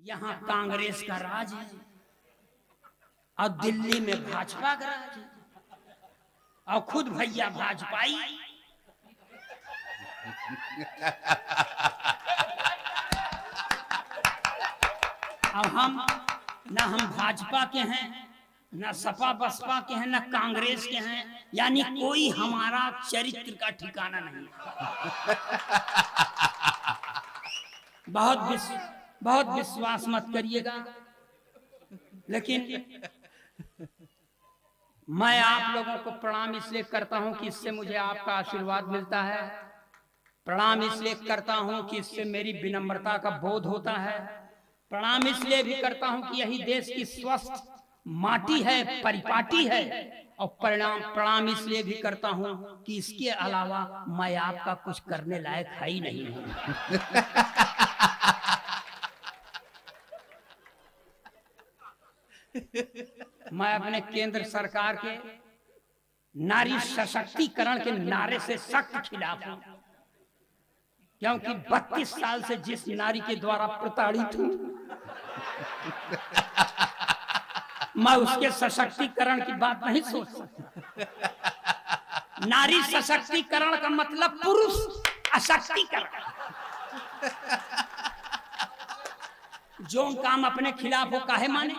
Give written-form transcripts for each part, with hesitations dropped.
यहाँ कांग्रेस का राज है और दिल्ली में भाजपा का राज है और खुद भैया भाजपाई। अब हम भाजपा के हैं, न सपा बसपा के हैं, न कांग्रेस के हैं, यानी कोई हमारा चरित्र का ठिकाना नहीं है। बहुत विश्वास मत करिएगा, लेकिन मैं आप लोगों को प्रणाम इसलिए करता हूं कि इससे मुझे आपका आशीर्वाद मिलता है। प्रणाम इसलिए करता हूं कि इससे मेरी विनम्रता का बोध होता है। प्रणाम इसलिए भी करता हूं कि यही देश की स्वस्थ माटी है, परिपाटी है। और प्रणाम इसलिए भी करता हूं कि इसके अलावा मैं आपका कुछ करने लायक है ही नहीं हूं। मैं अपने केंद्र सरकार के नारी सशक्तिकरण के नारे से सख्त खिलाफ हूं, क्योंकि 32 साल से जिस नारी के द्वारा प्रताड़ित हूं, मैं उसके सशक्तिकरण की बात नहीं सोच सकता। नारी सशक्तिकरण का मतलब पुरुष अशक्तिकरण। जो काम अपने खिलाफ हो काहे माने?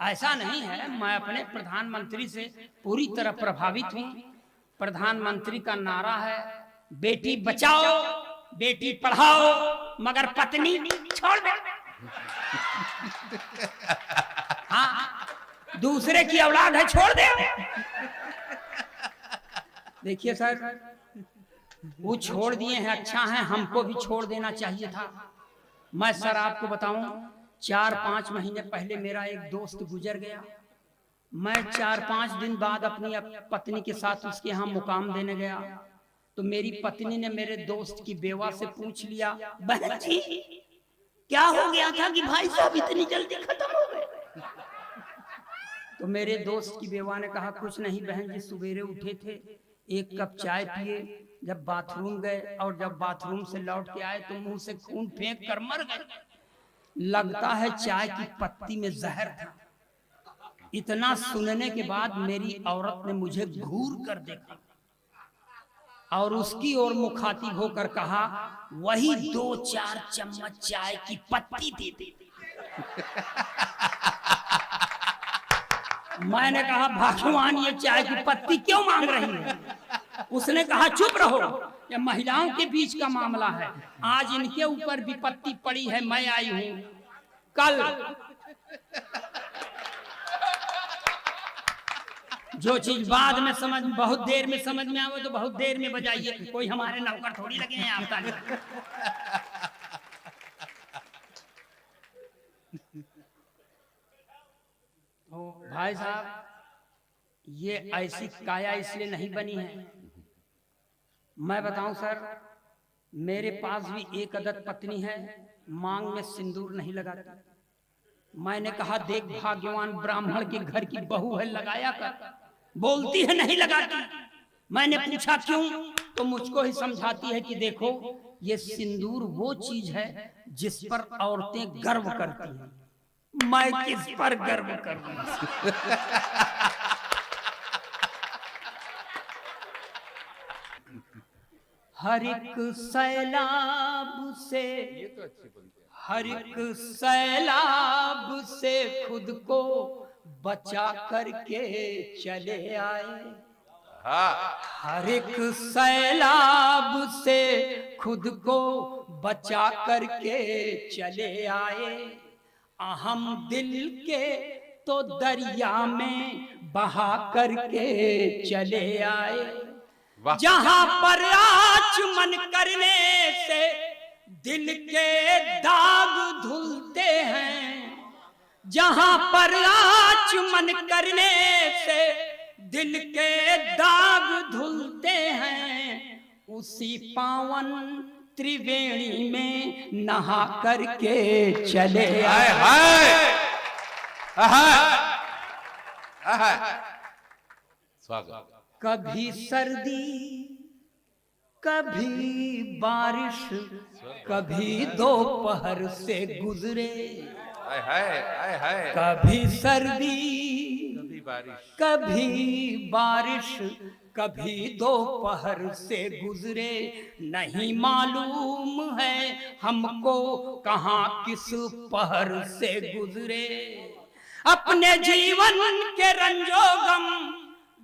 ऐसा नहीं है। मैं अपने प्रधानमंत्री से पूरी तरह प्रभावित हूं। प्रधानमंत्री का नारा है बेटी बचाओ बेटी पढ़ाओ मगर पत्नी छोड़ दो। हाँ, दूसरे की औलाद है छोड़ दे। देखिए सर, वो छोड़ दिए हैं, अच्छा है, हमको भी छोड़ देना चाहिए था। मैं सर आपको बताऊं, 4-5 महीने पहले मेरा एक दोस्त गुजर गया। मैं 4-5 दिन बाद अपनी पत्नी के साथ उसके यहाँ मुकाम देने गया, तो मेरी पत्नी ने मेरे दोस्त की बेवा से पूछ लिया, बहन जी क्या हो गया था कि भाई साहब इतनी जल्दी खत्म हो गए? तो मेरे दोस्त की बेवा ने कहा, कुछ नहीं बहन जी, सवेरे उठे थे, एक कप चाय पिए, जब बाथरूम गए और जब बाथरूम से लौट के आए तो मुंह से खून फेंक कर मर गए। लगता है चाय की पत्ती में जहर था। इतना सुनने के बाद मेरी औरत ने मुझे घूर कर देखा और उसकी ओर मुखातिब होकर कहा, वही 2-4 चम्मच चाय की पत्ती दे दे। मैंने कहा, भगवान ये चाय की पत्ती क्यों मांग रही है? उसने कहा, चुप रहो, ये महिलाओं के बीच का मामला है, आज इनके ऊपर विपत्ति पड़ी है, मैं आई हूं। कल जो चीज बाद में समझ, बहुत देर में समझ में आवे तो बहुत देर में बजाइए, कोई हमारे नौकर थोड़ी लगे हैं आपका। भाई साहब, ये ऐसी काया इसलिए नहीं बनी है। मैं बताऊं सर, मेरे पास भी एक अदद पत्नी है, मांग में सिंदूर नहीं लगाती। मैंने कहा, देख भाग्यवान ब्राह्मण के घर की बहू है, लगाया कर। बोलती है नहीं लगाती। मैंने पूछा क्यों, तो मुझको ही समझाती है कि देखो, ये सिंदूर वो चीज है जिस पर औरतें गर्व करती हैं, मैं किस पर गर्व करूं? हर एक सैलाब से, हर एक सैलाब से खुद को बचा करके चले आए। हर एक सैलाब से खुद को बचा करके चले आए। हम दिल के तो दरिया में बहा करके चले आए। जहां पर आचमन करने से दिल के दाग धुलते हैं, जहां पर आचमन करने से दिल के दाग धुलते हैं, उसी पावन त्रिवेणी में नहा करके चले आए। स्वागत। कभी सर्दी कभी बारिश कभी दोपहर से गुजरे, हाय हाय हाय हाय, कभी सर्दी कभी बारिश, कभी बारिश कभी दोपहर से गुजरे, नहीं मालूम है हमको कहाँ किस पहर से गुजरे। अपने जीवन के रंजो गम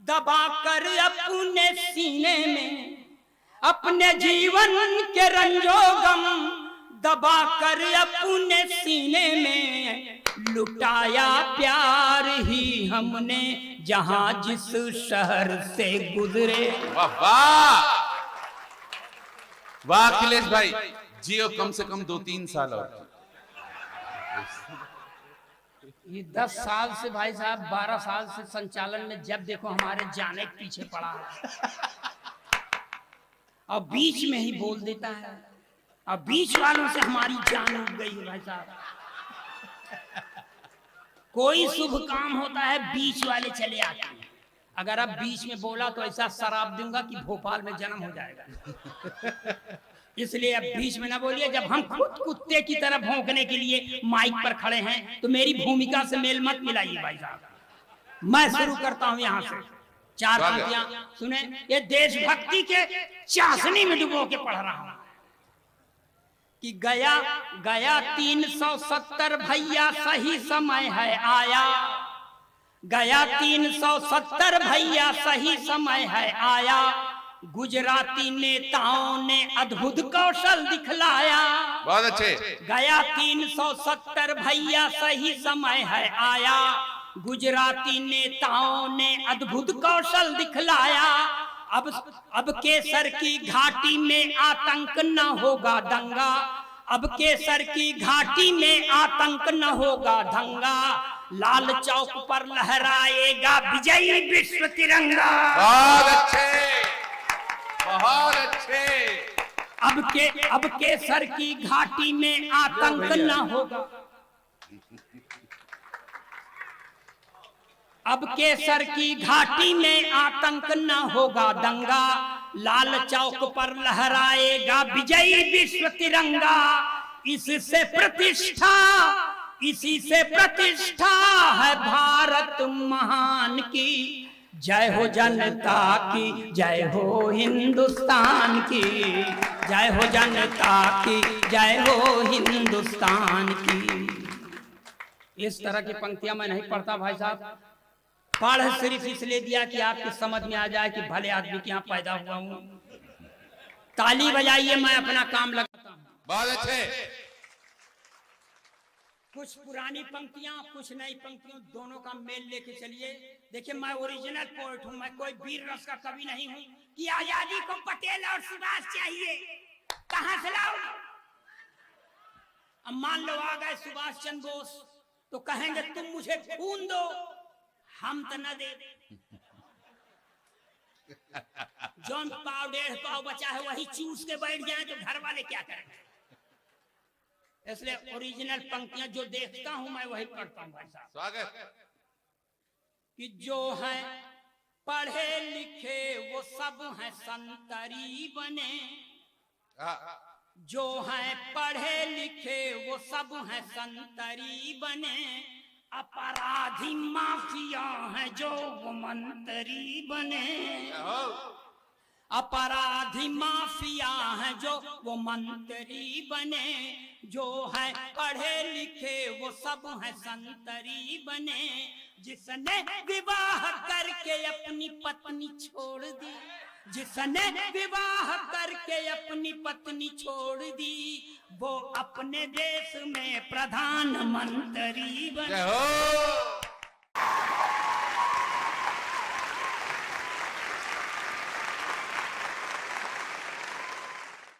दबा कर अपने सीने में, अपने जीवन के रंजो गम दबा कर अपने सीने में, लुटाया प्यार ही हमने जहां जिस शहर से गुजरे। वाह वाह वाह अखिलेश भाई, जियो कम से कम 2-3 साल और। ये 10 साल से भाई साहब 12 साल से संचालन में जब देखो हमारे जाने के पीछे पड़ा है, और बीच में ही बोल देता है, और बीच वालों से हमारी जान उठ गई है भाई साहब। कोई शुभ काम होता है बीच वाले चले आते हैं, अगर अब बीच में बोला तो ऐसा शराब दूंगा कि भोपाल में जन्म हो जाएगा। इसलिए अब बीच में ना बोलिए। जब हम खुद कुत्ते की तरह भौंकने के लिए माइक पर खड़े हैं तो मेरी भूमिका से मेल मत मिलाइए भाई साहब। मैं शुरू करता हूं यहां से 4 पंक्तियां सुने, ये देशभक्ति के चाशनी में डुबो के पढ़ रहा हूं कि गया गया 370 भैया सही समय है आया, गया 370 भैया सही समय है आया, गुजराती नेताओं ने अद्भुत कौशल दिखलाया। बहुत अच्छे। गया 370 भैया सही समय है आया, गुजराती नेताओं ने अद्भुत कौशल दिखलाया। अब केसर की घाटी में आतंक न होगा दंगा, अब केसर की घाटी में आतंक न होगा दंगा, लाल चौक पर लहराएगा विजयी विश्व तिरंगा। बहुत अच्छे, बहुत अच्छे। अब केसर की घाटी में आतंक न होगा, अब केसर की घाटी में आतंक न होगा दंगा, लाल चौक पर लहराएगा विजयी विश्व तिरंगा। इससे प्रतिष्ठा, इसी से प्रतिष्ठा है भारत महान की, जय हो जनता की, जय हो हिंदुस्तान की, जय हो जनता की, जय हो हिंदुस्तान की। इस तरह की पंक्तियां मैं नहीं पढ़ता भाई साहब, पढ़ सिर्फ इसलिए दिया कि आपकी समझ में आ जाए कि भले आदमी के यहाँ पैदा हुआ हूं। ताली बजाइए, मैं अपना काम लगाता हूं। बहुत अच्छे। कुछ पुरानी पंक्तियां, कुछ नई पंक्तियों, दोनों का मेल लेके चलिए। देखिए, मैं ओरिजिनल पोएट हूं, मैं कोई वीर रस का कवि नहीं हूं कि आजादी को पटेल और सुभाष चाहिए। कहां से लाऊं? अब मान लो आ गए सुभाष चंद्र बोस तो कहेंगे तुम मुझे खून दो, हम तो न दे। जौन पाव 1.5 पाव बचा है वही चूस के बैठ जाए तो घर वाले क्या करेंगे? इसलिए ओरिजिनल पंक्तियां जो देखता हूं मैं वही पढ़ता हूं भाई साहब। स्वागत। कि जो है पढ़े लिखे वो सब हैं संतरी बने, जो है पढ़े लिखे वो सब हैं संतरी बने, अपराधी माफिया हैं जो वो मंत्री बने, अपराधी माफिया हैं जो वो मंत्री बने, जो है पढ़े लिखे वो सब हैं संतरी बने, जिसने विवाह करके अपनी पत्नी छोड़ दी, जिसने विवाह करके अपनी पत्नी छोड़ दी, वो अपने देश में प्रधानमंत्री बने।